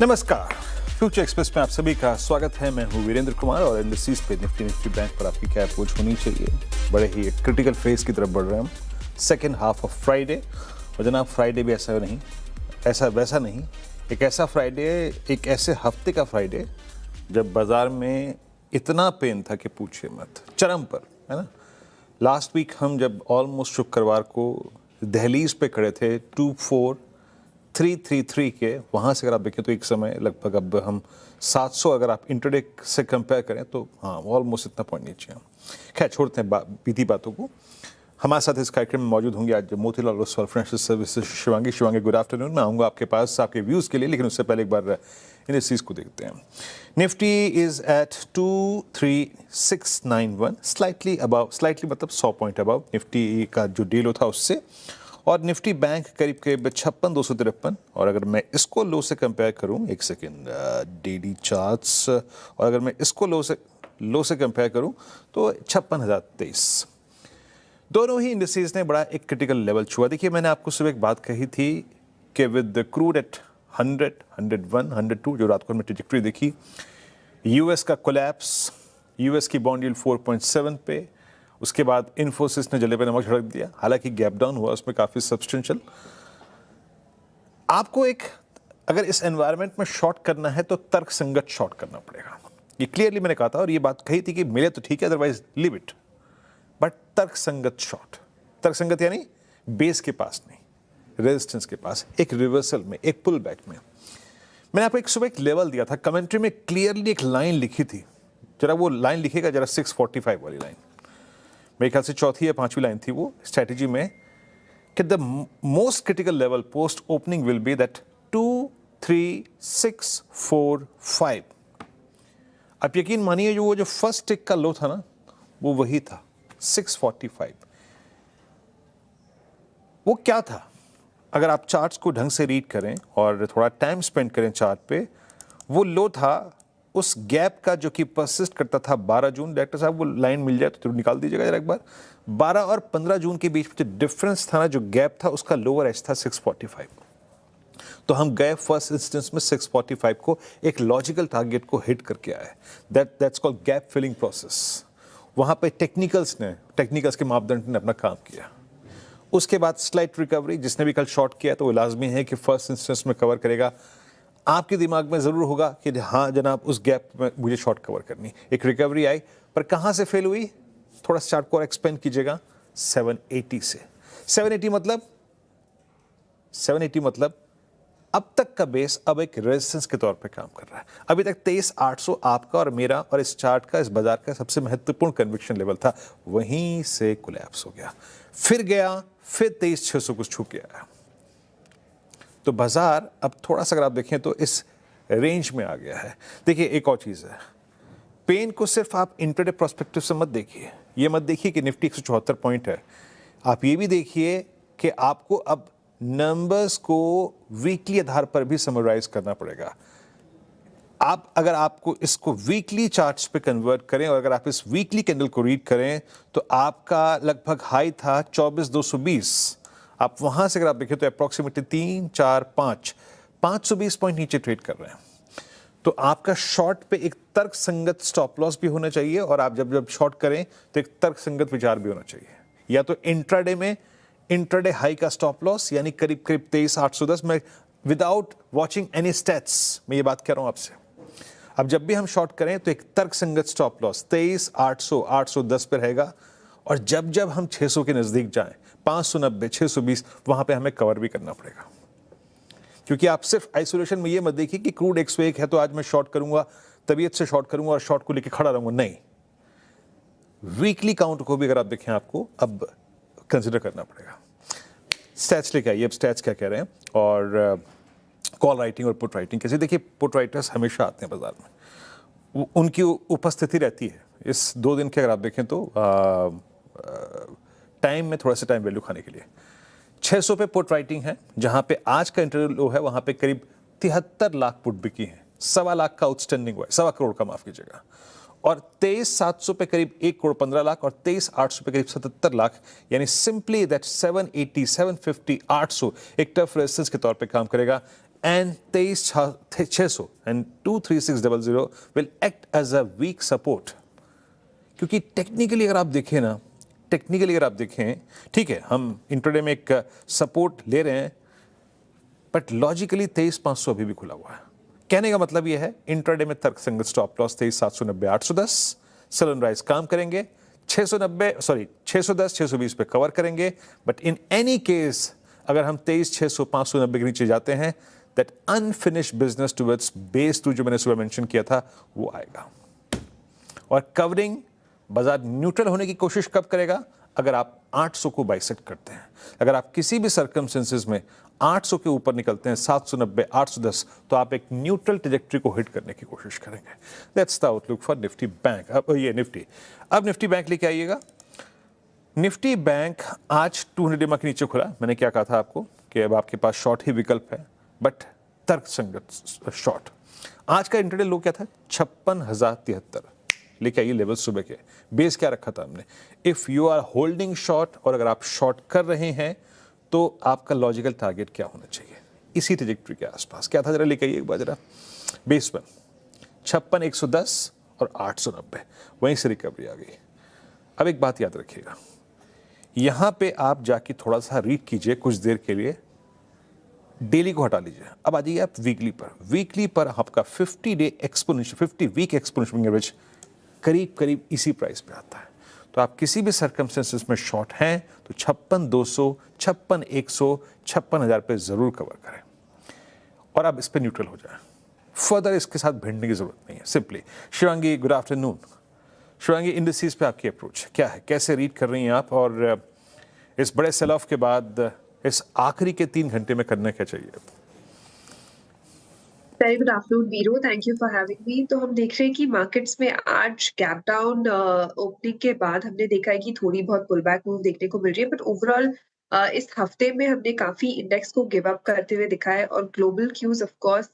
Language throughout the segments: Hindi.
नमस्कार, फ्यूचर एक्सप्रेस में आप सभी का स्वागत है। मैं हूं वीरेंद्र कुमार और इंडस्ट्रीज पे निफ्टी बैंक पर आपकी क्या अप्रोच होनी चाहिए। बड़े ही एक क्रिटिकल फेज की तरफ बढ़ रहे हैं हम, सेकेंड हाफ ऑफ फ्राइडे। और जनाब फ्राइडे भी ऐसा नहीं, ऐसा वैसा नहीं, एक ऐसा फ्राइडे, एक ऐसे हफ्ते का फ्राइडे जब बाजार में इतना पेन था कि पूछिए मत, चरम पर, है ना। लास्ट वीक हम जब ऑलमोस्ट शुक्रवार को दहलीज पे खड़े थे 24333 के, वहाँ से अगर आप देखें तो एक समय लगभग अब हम 700 अगर आप इंटरडे से कंपेयर करें तो हाँ ऑलमोस्ट इतना पॉइंट नीचे हम। खैर छोड़ते हैं बीती बातों को। हमारे साथ इस कार्यक्रम में मौजूद होंगे आज Motilal Oswal financial services Shivangi. Good afternoon. मैं आऊँगा आपके पास आपके व्यूज़ के लिए, लेकिन उससे पहले एक बार इन इस चीज़ को देखते हैं। निफ्टी इज़ एट 23691, स्लाइटली मतलब 100 पॉइंट अबव निफ्टी का जो डील था उससे। और निफ्टी बैंक करीब 56,253। और अगर मैं इसको लो से कंपेयर करूं, एक सेकेंड, डेली चार्ट्स, और अगर मैं इसको लो से कंपेयर करूं तो 56,023। दोनों ही इंडस्ट्रीज ने बड़ा एक क्रिटिकल लेवल छुआ। देखिए मैंने आपको सुबह एक बात कही थी कि विद क्रूड एट 100, 101, 102 जो रात को हमने ट्रैजेक्टरी देखी, यूएस का कोलैप्स, यूएस की बॉन्ड यील्ड 4.7 पे, उसके बाद इन्फोसिस ने जले पे नमक छिड़क दिया। हालांकि गैप डाउन हुआ उसमें काफ़ी सब्सटेंशियल। आपको एक अगर इस एनवायरनमेंट में शॉर्ट करना है तो तर्कसंगत शॉर्ट करना पड़ेगा। ये क्लियरली मैंने कहा था और ये बात कही थी कि मिले तो ठीक है, अदरवाइज लीव इट, बट तर्कसंगत शॉर्ट। तर्कसंगत यानी बेस के पास नहीं, रेजिस्टेंस के पास, एक रिवर्सल में, एक पुल बैक में। मैंने आपको एक सुबह एक लेवल दिया था, कमेंट्री में क्लियरली एक लाइन लिखी थी। जरा वो लाइन लिखेगा जरा, 645 वाली लाइन, मेरे ख्याल से चौथी या पांचवी लाइन थी वो स्ट्रेटेजी में, कि the most critical level post opening will be that 23645। आप यकीन मानिए वो जो फर्स्ट टिक का लो था ना, वो वही था 645। वो क्या था? अगर आप चार्ट्स को ढंग से रीड करें और थोड़ा टाइम स्पेंड करें चार्ट पे, वो लो था उस गैप का जो कि परसिस्ट करता था 12 जून। डायरेक्टर साहब वो लाइन मिल जाए तो निकाल दीजिएगा जरा एक बार। 12 और 15 जून के बीच में जो डिफरेंस था ना, जो गैप था, उसका लोअर एज था 645। तो हम गए फर्स्ट इंस्टेंस में 645 को एक लॉजिकल टारगेट को हिट करके आए। That's called gap filling process. वहां पे टेक्निकल्स के मापदंड ने अपना काम किया। उसके बाद स्लाइट रिकवरी, जिसने भी कल शॉर्ट किया तो वो लाजमी है कि फर्स्ट इंस्टेंस में कवर करेगा। आपके दिमाग में ज़रूर होगा कि हाँ जनाब उस गैप में मुझे शॉर्ट कवर करनी। एक रिकवरी आई, पर कहाँ से फेल हुई? थोड़ा चार्ट को एक्सपेंड कीजिएगा, 780 से। 780 मतलब अब तक का बेस अब एक रेजिस्टेंस के तौर पे काम कर रहा है। अभी तक 23,800 आपका और मेरा और इस चार्ट का, इस बाजार का सबसे महत्वपूर्ण कन्विक्शन लेवल था, वहीं से कोलैप्स हो गया, फिर गया, फिर 23,600 कुछ छू के आया। तो बाजार अब थोड़ा सा अगर आप देखें तो इस रेंज में आ गया है। देखिए एक और चीज़ है, पेन को सिर्फ आप इंट्राडे प्रोस्पेक्टिव से मत देखिए। ये मत देखिए कि निफ्टी 174 पॉइंट है। आप ये भी देखिए कि आपको अब नंबर्स को वीकली आधार पर भी समराइज करना पड़ेगा। अगर आपको इसको वीकली चार्ट्स पे कन्वर्ट करें और अगर आप इस वीकली कैंडल को रीड करें तो आपका लगभग हाई था 24,220। आप वहां से अगर आप देखें तो अप्रॉक्सीमेटली 3, 4, 520 पॉइंट नीचे ट्रेड कर रहे हैं। तो आपका शॉर्ट पे एक तर्कसंगत स्टॉप लॉस भी होना चाहिए, और आप जब शॉर्ट करें तो एक तर्कसंगत विचार भी होना चाहिए। या तो इंट्राडे में इंट्राडे हाई का स्टॉप लॉस, यानी करीब 23,810 में, विदाउट वॉचिंग एनी स्टैट्स मैं ये बात कह रहा हूं आपसे। अब जब भी हम शॉर्ट करें तो एक तर्कसंगत स्टॉप लॉस 23,800, 810 पे रहेगा। और जब हम 600 के नजदीक जाएं, 590, 620, वहां पे हमें कवर भी करना पड़ेगा। क्योंकि आप सिर्फ आइसोलेशन में ये मत देखिए कि क्रूड 101 है तो आज मैं शॉर्ट करूंगा, तबीयत से शॉर्ट करूंगा और शॉर्ट को लेकर खड़ा रहूंगा। नहीं, वीकली काउंट को भी अगर आप देखें आपको अब कंसिडर करना पड़ेगा। स्टैट्स लेके आइए, अब स्टैट्स क्या कह रहे हैं, और कॉल राइटिंग और पुट राइटिंग कैसे। देखिए पुट राइटर्स हमेशा आते हैं बाजार में, उनकी उपस्थिति रहती है। इस 2 दिन के अगर आप देखें तो टाइम में थोड़ा सा टाइम वैल्यू खाने के लिए 600 पे पुट राइटिंग है, जहां पे आज का इंटरव्यू लो है, वहां पे करीब 73 लाख पुट बिकी है। 1.25 लाख का आउटस्टैंडिंग हुआ है, 1.25 करोड़ का, माफ कीजिएगा। और 23,700 पे करीब 1,15,00,000 और 23,800 पे करीब 77 लाख, यानी सिंपली दैट 780, 750, 800 एक टफ रेजिस्टेंस के तौर पे काम करेगा। and 23,600 and 23600 will act as a weak support. क्योंकि टेक्निकली अगर आप देखें ना, टेक्निकली अगर आप देखें, ठीक है हम इंट्राडे में एक सपोर्ट ले रहे हैं, बट लॉजिकली 23,500 अभी भी खुला हुआ है। कहने का मतलब यह है इंट्राडे में तर्कसंगत स्टॉप लॉस 23,790 810, सलन राइज काम करेंगे 610 620 पे कवर करेंगे, बट इन एनी केस अगर हम 23,600 590 के नीचे जाते हैं, that unfinished business towards base 2 जो मैंने सुबह मेंशन किया था वो आएगा। और कवरिंग बाजार न्यूट्रल होने की कोशिश कब करेगा? अगर आप 800 को बाइसेक्ट करते हैं। अगर आप किसी भी सर्कमस्टेंसेस में 800 के ऊपर निकलते हैं, 790 810, तो आप एक न्यूट्रल ट्रैजेक्टरी को हिट करने की कोशिश करेंगे। That's the outlook for Nifty bank. अब ये निफ्टी, अब निफ्टी बैंक लेके आइएगा। निफ्टी बैंक आज 200 EMA के नीचे खुला। मैंने क्या कहा था आपको कि अब आपके पास शॉर्ट ही विकल्प है, बट तर्कसंगत शॉर्ट। आज का इंट्राडे लो क्या था? 56,073 लेके आइए लेवल सुबह के। बेस क्या रखा था हमने? If you are holding short, और अगर आप शॉर्ट कर रहे हैं तो आपका लॉजिकल टारगेट क्या होना चाहिए? इसी ट्रैजेक्टरी के आसपास क्या था, जरा लेके आइए एक बार जरा। बेस पर 56,110 और 890, वहीं से रिकवरी आ गई। अब एक बात याद रखिएगा, यहां पे आप जाके थोड़ा सा रीड कीजिए कुछ देर के लिए, डेली को हटा लीजिए। अब आ जाइए आप वीकली पर। वीकली पर आपका 50 day exponential, 50 week exponential average करीब करीब इसी प्राइस पे आता है। तो आप किसी भी सर्कमस्टेंसेस में शॉर्ट हैं तो 56,200, 56,100, 56,000 पे जरूर कवर करें और आप इस पे न्यूट्रल हो जाएं। फर्दर इसके साथ भिड़ने की जरूरत नहीं है। Simply Shivangi, good afternoon. Shivangi, indices पे आपकी अप्रोच क्या है, कैसे रीड कर रही हैं आप, और इस बड़े सेल ऑफ के बाद इस आखिरी के 3 घंटे में करना क्या चाहिए? वेरी गुड आफ्टरनून वीरो, thank you for having me. तो हम देख रहे हैं कि मार्केट्स में आज गैप डाउन ओपनिंग के बाद हमने देखा है कि थोड़ी बहुत पुल बैक मूव देखने को मिल रही है, बट ओवरऑल इस हफ्ते में हमने काफी इंडेक्स को गिव अप करते हुए दिखा है और ग्लोबल क्यूज ऑफ कोर्स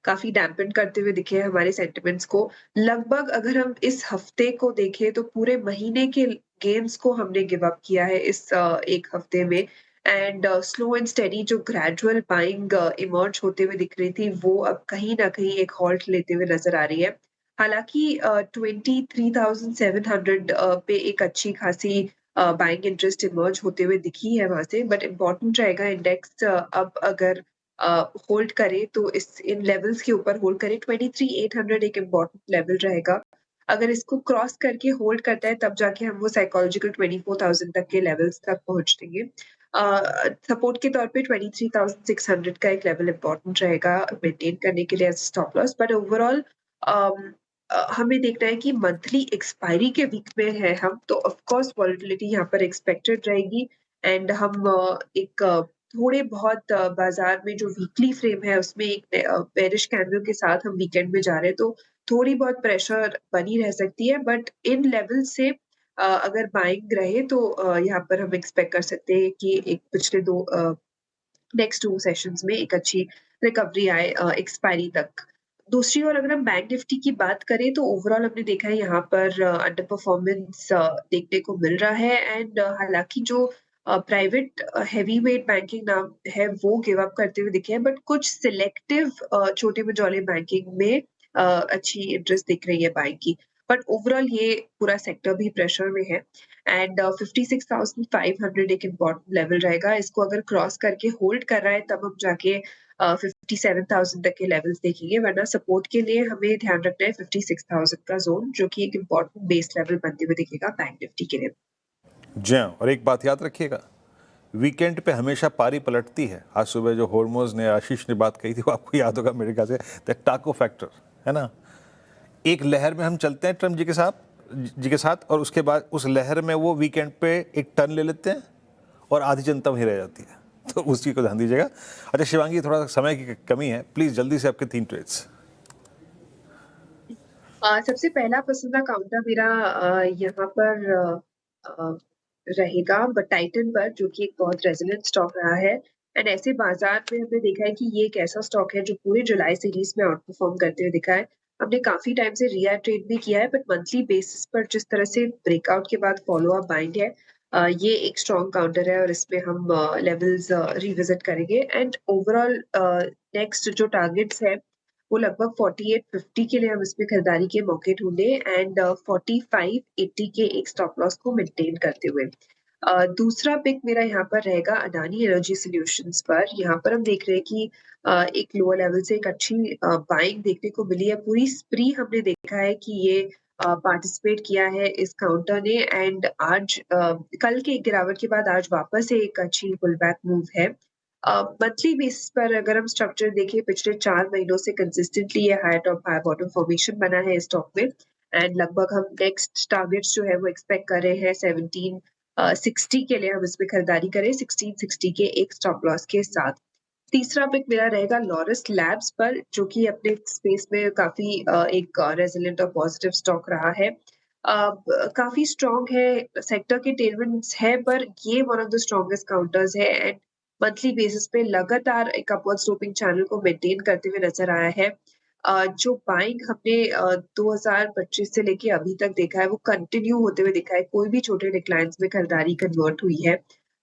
काफी डैम्पन करते हुए दिखे हैं हमारे सेंटिमेंट्स को। लगभग अगर हम इस हफ्ते को देखें तो पूरे महीने के गेन्स को हमने गिव अप किया है इस एक हफ्ते में। एंड स्लो एंड स्टेडी जो ग्रेजुअल बाइंग इमर्ज होते हुए दिख रही थी, वो अब कहीं ना कहीं एक हॉल्ट लेते हुए नजर आ रही है। हालांकि 23,700 पे एक अच्छी खासी बाइंग इंटरेस्ट इमर्ज होते हुए दिखी है वहां से, बट इम्पोर्टेंट रहेगा इंडेक्स अब अगर होल्ड करे तो इस इन लेवल्स के ऊपर होल्ड करे। 23,800 एक इम्पोर्टेंट लेवल रहेगा। अगर इसको क्रॉस करके होल्ड करता है तब जाके हम वो साइकोलॉजिकल 24,000 तक के लेवल्स तक पहुंच देंगे। सपोर्ट के तौर पे 23,600 का एक लेवल इम्पोर्टेंट रहेगा मेंटेन करने के लिए as stop loss. But overall हमें देखना है कि मंथली एक्सपायरी के वीक में है हम, तो ऑफ कोर्स वॉलेटिलिटी यहाँ पर एक्सपेक्टेड रहेगी। एंड हम एक थोड़े बहुत बाजार में जो वीकली फ्रेम है उसमें एक बेरिश कैंडल के साथ हम वीकेंड में जा रहे हैं, तो थोड़ी बहुत प्रेशर बनी रह सकती है। बट इन लेवल से अगर बाइंग रहे तो यहाँ पर हम एक्सपेक्ट कर सकते हैं कि एक पिछले नेक्स्ट 2 सेशंस में एक अच्छी रिकवरी आए एक्सपायरी तक। दूसरी ओर अगर हम बैंक निफ्टी की बात करें तो ओवरऑल हमने देखा है यहाँ पर अंडर परफॉर्मेंस देखने को मिल रहा है। एंड हालांकि जो प्राइवेट हेवी वेट बैंकिंग नाम है वो गिव अप करते हुए दिखे हैं, बट कुछ सिलेक्टिव छोटे मझोले बैंकिंग में अच्छी इंटरेस्ट दिख रही है बाइंग की। बट ओवरऑल ये पूरा सेक्टर भी प्रेशर में है। एंड 56,500 एक इम्पोर्टेंट लेवल रहेगा। इसको अगर क्रॉस करके होल्ड कर रहा है तब हम जाके 57,000 तक के लेवल्स देखेंगे, वरना सपोर्ट के लिए हमें ध्यान रखना है 56,000 का जोन, जो कि एक इम्पोर्टेंट बेस लेवल बनते हुए दिखेगा बैंक निफ्टी के लिए। जी हाँ, और एक बात याद रखिएगा, वीकेंड पे हमेशा पारी पलटती है। आज सुबह जो होर्मोज ने, आशीष ने बात कही थी वो आपको याद होगा मेरे ख्याल से, द टाको फैक्टर, है ना। एक लहर में हम चलते हैं ट्रम्प जी के साथ और उसके बाद उस लहर में वो वीकेंड पे एक टर्न ले लेते हैं और आधी जनता वहीं रह जाती है। तो उस चीज़ को ध्यान दीजिएगा। अच्छा शिवांगी, थोड़ा सा समय की कमी है, प्लीज़ जल्दी से आपके 3 ट्रेड्स। सबसे पहला पसंदीदा काउंटर मेरा यहाँ पर रहेगा बट टाइटन पर, जो कि एक बहुत रेजिलेंट स्टॉक रहा है। एंड ऐसे बाजार में हमने देखा है कि ये एक ऐसा स्टॉक है जो पूरे जुलाई सीरीज में आउट परफॉर्म करते हुए दिखा है। हमने काफी टाइम से रिया ट्रेड भी किया है, बट मंथली बेसिस पर जिस तरह से ब्रेकआउट के बाद फॉलो अप बाइंड है, ये एक स्ट्रॉन्ग काउंटर है और इसमें हम लेवल्स रिविजिट करेंगे एंड ओवरऑल नेक्स्ट जो टारगेट्स है वो लगभग 4850 के लिए हम इसमें खरीदारी के मौके ढूंढे एंड 4580 के एक स्टॉप लॉस को मेंटेन करते हुए। दूसरा पिक मेरा यहाँ पर रहेगा अडानी एनर्जी सॉल्यूशंस पर। यहाँ पर हम देख रहे हैं कि एक लोअर लेवल से एक अच्छी बाइंग देखने को मिली है। पूरी स्प्री हमने देखा है कि ये पार्टिसिपेट किया है इस काउंटर ने एंड आज कल के एक गिरावट के बाद आज वापस से एक अच्छी पुल बैक मूव है। मंथली बेसिस पर अगर हम स्ट्रक्चर देखें पिछले 4 महीनों से कंसिस्टेंटली ये high top high bottom formation बना है इस स्टॉक में एंड लगभग हम नेक्स्ट टारगेट्स जो है वो एक्सपेक्ट कर रहे हैं 1760 के लिए हम इसमें खरीदारी करें 1660 के एक स्टॉप लॉस के साथ। तीसरा पिक मेरा रहेगा लॉरस लैब्स पर जो कि अपने स्पेस में काफी एक रेजिलिएंट और पॉजिटिव स्टॉक रहा है। काफी स्ट्रॉन्ग है, सेक्टर के टेलविंड्स है पर ये one of the strongest counters है एंड मंथली बेसिस पे लगातार एक अपवर्ड स्लोपिंग चैनल को मेंटेन करते हुए नजर आया है। जो बाइंग हमने 2025 से लेके अभी तक देखा है वो कंटिन्यू होते हुए दिखा है। कोई भी छोटे डिक्लाइंस में खरीदारी कन्वर्ट हुई है।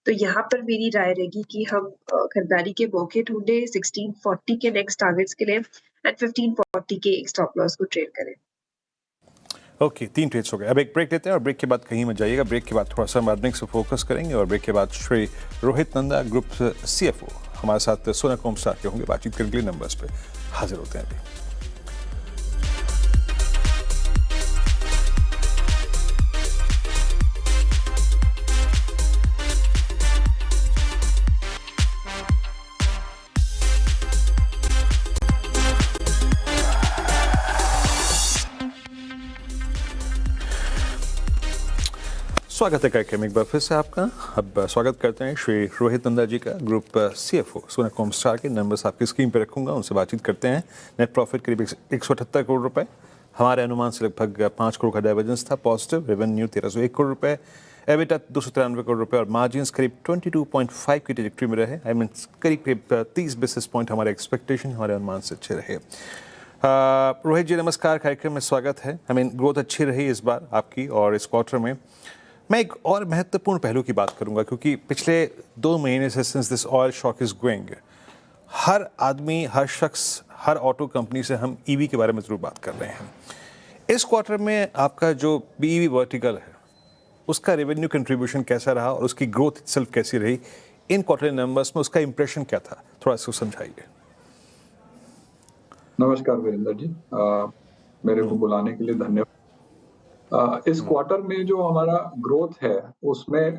तो यहाँ पर मेरी राय रहेगी कि हम खरीदारी के मौके ढूंढे 1640 के नेक्स्ट टारगेट्स के लिए एंड 1540 के एक स्टॉप लॉस को ट्रेड करें। ओके, 3 ट्रेड्स हो गए। अब एक ब्रेक लेते हैं और ब्रेक के बाद कहीं मत जाइएगा। ब्रेक के बाद थोड़ा सा हम अर्निंग्स पे फोकस करेंगे और ब्रेक के बाद श्री रोहित नंदा ग्रुप CFO हमारे साथ सोना कोमस्टार के होंगे, बातचीत करने के लिए नंबर्स पे हाजिर होते हैं अभी। स्वागत है कार्यक्रम एक बार फिर से आपका। अब स्वागत करते हैं श्री रोहित नंदा जी का, ग्रुप CFO सोना कोमस्टार के। नंबर्स आपकी स्क्रीन पर रखूंगा, उनसे बातचीत करते हैं। नेट प्रॉफिट करीब 178 करोड़ रुपए, हमारे अनुमान से लगभग 5 करोड़ का डाइवर्जेंस था पॉजिटिव। रेवेन्यू 1301 करोड़ रुपए, एबिटा 293 करोड़ रुपए और मार्जिन करीब 22.5 की ट्रैजेक्टरी में रहे। आई मीन करीब 30 बेसिस पॉइंट हमारे एक्सपेक्टेशन, हमारे अनुमान से अच्छे रहे। रोहित जी नमस्कार, कार्यक्रम में स्वागत है। आई मीन ग्रोथ अच्छी रही इस बार आपकी और इस क्वार्टर में। मैं एक और महत्वपूर्ण पहलू की बात करूंगा क्योंकि पिछले 2 महीने से since this oil shock is going, हर आदमी, हर शख्स, हर ऑटो कंपनी से हम EV के बारे में जरूर बात कर रहे हैं। इस क्वार्टर में आपका जो BEV वर्टिकल है उसका रेवेन्यू कंट्रीब्यूशन कैसा रहा और उसकी ग्रोथ इटसेल्फ कैसी रही? इन क्वार्टरली नंबर्स में उसका इंप्रेशन क्या था, थोड़ा इसको समझाइए। नमस्कार वीरेंद्र जी, मेरे को बुलाने के लिए धन्यवाद। इस क्वार्टर में जो हमारा ग्रोथ है उसमें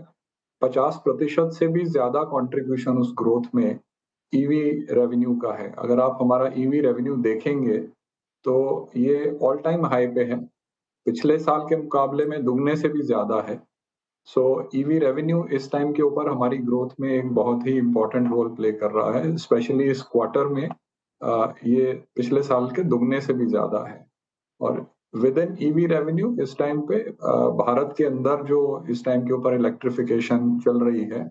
50% से भी ज्यादा कंट्रीब्यूशन उस ग्रोथ में ईवी रेवेन्यू का है। अगर आप हमारा ईवी रेवेन्यू देखेंगे तो ये ऑल टाइम हाई पे है, पिछले साल के मुकाबले में दुगने से भी ज्यादा है। सो ईवी रेवेन्यू इस टाइम के ऊपर हमारी ग्रोथ में एक बहुत ही इम्पोर्टेंट रोल प्ले कर रहा है, स्पेशली इस क्वार्टर में ये पिछले साल के दुगने से भी ज्यादा है। और विद इन ईवी रेवेन्यू इस टाइम पे भारत के अंदर जो इस टाइम के ऊपर इलेक्ट्रिफिकेशन चल रही है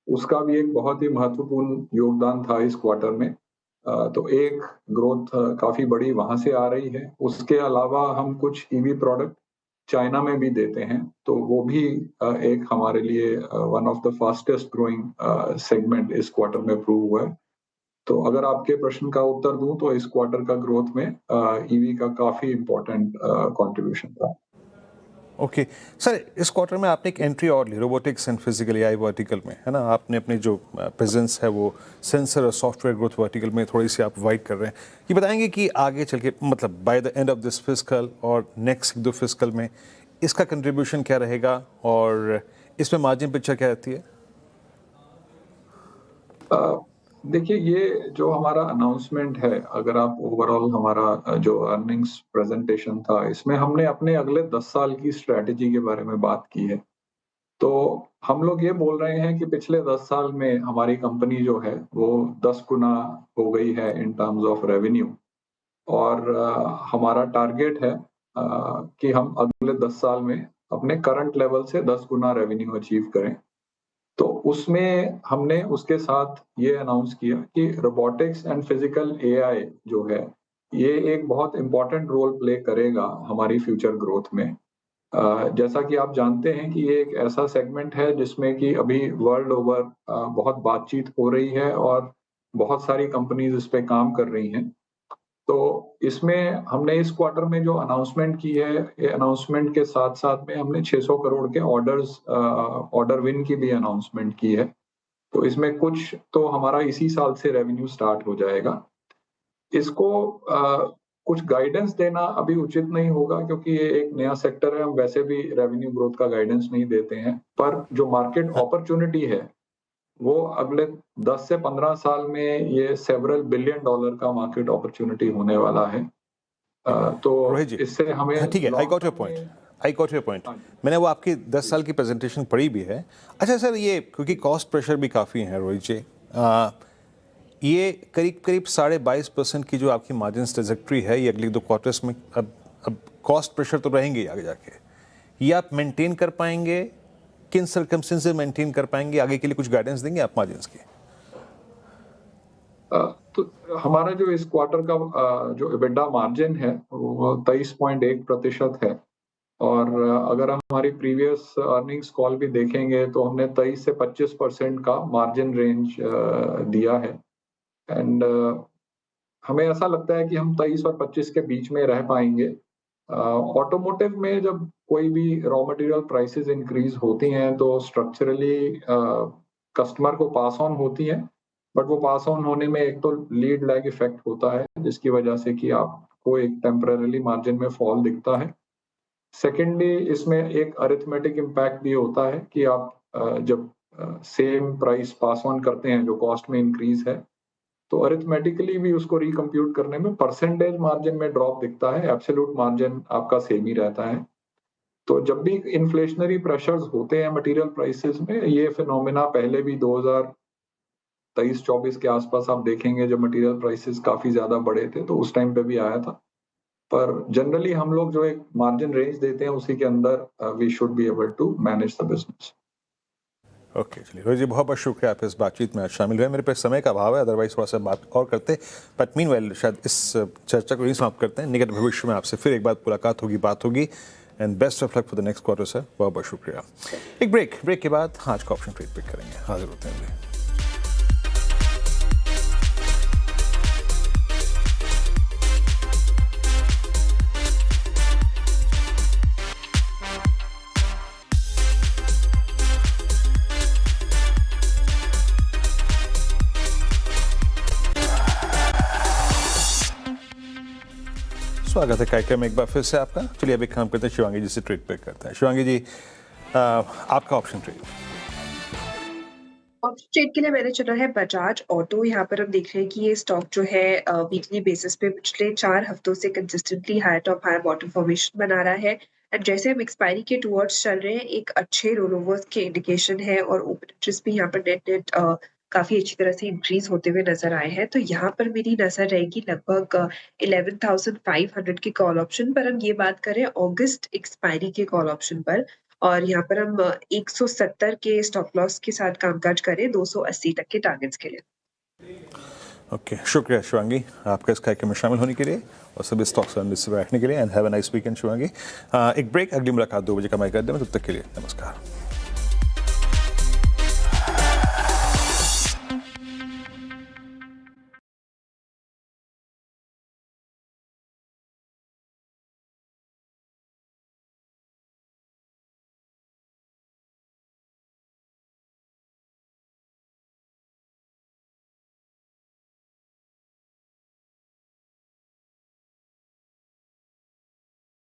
उसका भी एक बहुत ही महत्वपूर्ण योगदान था इस क्वार्टर में। तो एक ग्रोथ काफी बड़ी वहां से आ रही है। उसके अलावा हम कुछ ईवी प्रोडक्ट चाइना में भी देते हैं, तो वो भी एक हमारे लिए one of the fastest growing segment इस क्वार्टर में प्रूव हुआ है। तो अगर आपके प्रश्न का उत्तर दूं तो इस क्वार्टर का ग्रोथ में ईवी का काफी इम्पोर्टेंट कंट्रीब्यूशन था। ओके सर, इस क्वार्टर में आपने एक एंट्री और ली robotics and physical AI vertical में, है ना। आपने अपनी जो प्रेजेंस है वो सेंसर और सॉफ्टवेयर ग्रोथ वर्टिकल में थोड़ी सी आप वाइड कर रहे हैं। ये बताएंगे कि आगे चल के मतलब by the end of this fiscal और नेक्स्ट 2 फिस्कल में इसका कंट्रीब्यूशन क्या रहेगा और इसमें मार्जिन पिक्चर क्या रहती है? देखिए, ये जो हमारा अनाउंसमेंट है, अगर आप ओवरऑल हमारा जो अर्निंग्स प्रेजेंटेशन था इसमें हमने अपने अगले 10 साल की स्ट्रेटेजी के बारे में बात की है। तो हम लोग ये बोल रहे हैं कि पिछले 10 साल में हमारी कंपनी जो है वो 10 गुना हो गई है इन टर्म्स ऑफ रेवेन्यू और हमारा टारगेट है कि हम अगले 10 साल में अपने करंट लेवल से 10 गुना रेवेन्यू अचीव करें। तो उसमें हमने उसके साथ ये अनाउंस किया कि रोबोटिक्स एंड फिजिकल AI जो है ये एक बहुत इम्पोर्टेंट रोल प्ले करेगा हमारी फ्यूचर ग्रोथ में। जैसा कि आप जानते हैं कि ये एक ऐसा सेगमेंट है जिसमें कि अभी वर्ल्ड ओवर बहुत बातचीत हो रही है और बहुत सारी कंपनीज इस पे काम कर रही हैं। तो इसमें हमने इस क्वार्टर में जो अनाउंसमेंट की है, ये अनाउंसमेंट के साथ-साथ में हमने 600 करोड़ के ऑर्डर विन की भी अनाउंसमेंट की है। तो इसमें कुछ तो हमारा इसी साल से रेवेन्यू स्टार्ट हो जाएगा। इसको कुछ गाइडेंस देना अभी उचित नहीं होगा क्योंकि ये एक नया सेक्टर है, हम वैसे भी रेवेन्यू ग्रोथ का गाइडेंस नहीं देते हैं। पर जो मार्केट अपॉर्च्युनिटी है, वो अगले 10 से 15 साल में ये सेवरल बिलियन डॉलर का मार्केट अपॉर्च्युनिटी होने वाला है। तो रोहित जी, इससे हमें हाँ ठीक है, I got your long point, term में आई गॉट योर पॉइंट। हाँ जी। मैंने वो आपकी 10 साल की प्रेजेंटेशन पढ़ी भी है। अच्छा सर, ये क्योंकि कॉस्ट प्रेशर भी काफ़ी है रोहित जी, ये करीब करीब 22.5% की जो आपकी मार्जिन ट्रेजेक्ट्री है, ये अगले 2 क्वार्टर्स में अब कॉस्ट प्रेशर तो रहेंगे ही आगे जाके, ये आप मेंटेन कर पाएंगे? किन सर्कमस्टेंसेस मेंटेन कर पाएंगे? आगे के लिए कुछ गाइडेंस देंगे आप मार्जिन्स की? तो हमारा जो इस क्वार्टर का जो एबिटा मार्जिन है वो 23.1% है और अगर हम हमारी प्रीवियस अर्निंग्स कॉल भी देखेंगे तो हमने 23 से 25% का मार्जिन रेंज दिया है एंड हमें ऐसा लगता है कि हम 23 और 25 के बीच में रह पाएंगे। ऑटोमोटिव में जब कोई भी रॉ मटेरियल प्राइसेस इंक्रीज होती हैं तो स्ट्रक्चरली कस्टमर को पास ऑन होती हैं, बट वो पास ऑन होने में एक तो लीड लैग इफेक्ट होता है जिसकी वजह से कि आपको एक टेम्परेरी मार्जिन में फॉल दिखता है। सेकेंडली इसमें एक अरिथमेटिक इम्पैक्ट भी होता है कि आप जब सेम प्राइस पास ऑन करते हैं जो कॉस्ट में इंक्रीज है तो अरिथमेटिकली भी उसको रिकम्प्यूट करने में परसेंटेज मार्जिन में ड्रॉप दिखता है, एब्सोल्यूट मार्जिन आपका सेम ही रहता है। तो जब भी इन्फ्लेशनरी प्रेशर्स होते हैं मटेरियल प्राइसेस में, ये फिनोमेना पहले भी 2023-24 के आसपास आप देखेंगे जब मटेरियल प्राइसेस काफी ज्यादा बढ़े थे तो उस टाइम पे भी आया था। पर जनरली हम लोग जो एक मार्जिन रेंज देते हैं उसी के अंदर we should be able to manage the business. Okay, चलिए रोहित जी, बहुत बहुत शुक्रिया आप इस बातचीत में आज शामिल हुए। मेरे पे समय का अभाव है, अदरवाइज थोड़ा सा बात और करते, बट मीनवाइल शायद इस चर्चा को यहीं समाप्त करते हैं। निकट भविष्य में आपसे फिर एक बार मुलाकात होगी, बात होगी, and best of luck for the next quarter sir. बहुत बहुत शुक्रिया। एक ब्रेक के बाद आज का ऑप्शन ट्रेड पिक करेंगे, हाजिर होते हैं। स्वागत है कार्यक्रम में एक बार फिर से आपका। चलिए अभी काम करते हैं, शिवांगी जी से ट्रेड पिक करते हैं। शिवांगी जी, आपका ऑप्शन ट्रेड। ऑप्शन ट्रेड के लिए मैंने चुना है बजाज ऑटो। यहाँ पर हम देख रहे हैं कि ये स्टॉक जो है वीकली बेसिस पे पिछले 4 हफ्तों से consistently higher top higher bottom formation बना रहा है एंड जैसे हम एक्सपायरी के टुवर्ड्स चल रहे हैं, एक अच्छे रोलोवर्स के इंडिकेशन है और ओपन इंटरेस्ट भी यहाँ पर नेट काफी अच्छी तरह से इंक्रीज होते हुए नजर आए हैं। तो यहाँ पर मेरी नजर रहेगी लगभग 11,500 के कॉल ऑप्शन पर। हम ये बात करें अगस्त एक्सपायरी के कॉल ऑप्शन पर, और यहाँ पर हम 170 के स्टॉप लॉस के साथ कामकाज करें 280 तक के टारगेट्स के लिए। ओके, शुक्रिया शिवांगी आपका इस कार्यक्रम में शामिल होने के लिए और सभी स्टॉक्स से बैठने के लिए, and have a nice weekend Shivangi. एक ब्रेक, अगली मुलाकात 2 बजे का माइक कर दें, तब तक के लिए नमस्कार।